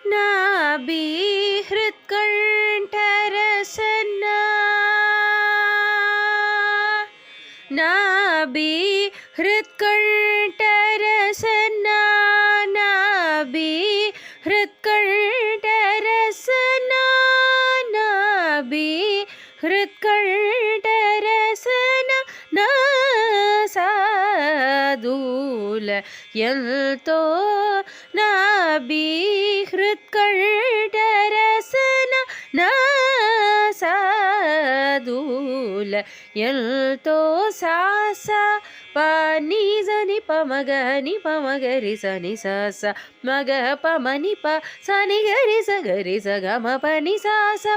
नाभिहृत्कण्ठरसना नाभिहृत्कण्ठरसना नाभिहृत्कण्ठरसना नाभिहृत्कण्ठरसना ना ಸಾಧೂಲ ಎಂತೋ ನಾಭಿಹೃತ್ಕಂಠರಸನ ನಾ ಸಾಧೂಲ ಎಂತೋ ಸಾಸ ಪನಿ ಜನಿ ಪಮಗ ನಿ ಪಮಗರಿ ಸನಿ ಸ ಮಗ ಪಮನಿ ಪ ಸನಿ ಗರಿ ಸ ಗಮ ಪನಿ ಸ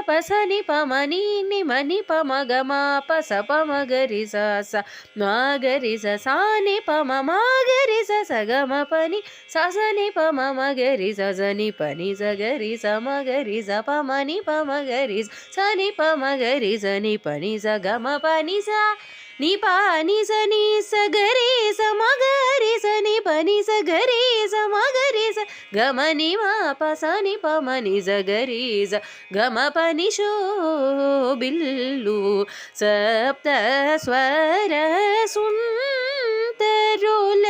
ಪಸನಿ ಪಮನಿ ನಿ ಮನಿ ಪಮಗ ಮ ಪಸ ಪಮಗರಿ ಸ ಮಗರಿ ಸಾನಿ ಪಮ ಮಗರಿ ಸ ಗಮ ಪನಿ ಸನಿ ಪಮ ಮಗರಿ ಸನಿ ಪನಿ ಗರಿ ಸ ಮಗರಿ ಸ ಪಮನಿ ಪಮಗರಿ ಸನಿ ಪಮಗರಿ ಸನಿ ಪನಿ ಗಮ ಪನಿ ಸ ನಿ ಪಾನಿ ಸ ನಿ ಸ ಗರಿ ಸ ಮಗರಿ ಸ ನಿ ಪನಿ ಸ ಗರಿ ಸ ಮಗರಿ ಸ ಗಮ ನಿ ಮ ಪ ಸ ನಿ ಪ ಮ ನಿ ಸ ಗರಿ ಸ ಗಮ ಪನಿ ಶೋಭಿಲ್ಲು ಸಪ್ತ ಸ್ವರ ಸುಂದರುಲ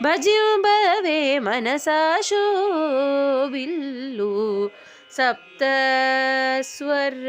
ಭಜಿಂಬವೆ ಮನಸಾ ಶೋಭಿಲ್ಲು ಸಪ್ತ ಸ್ವರ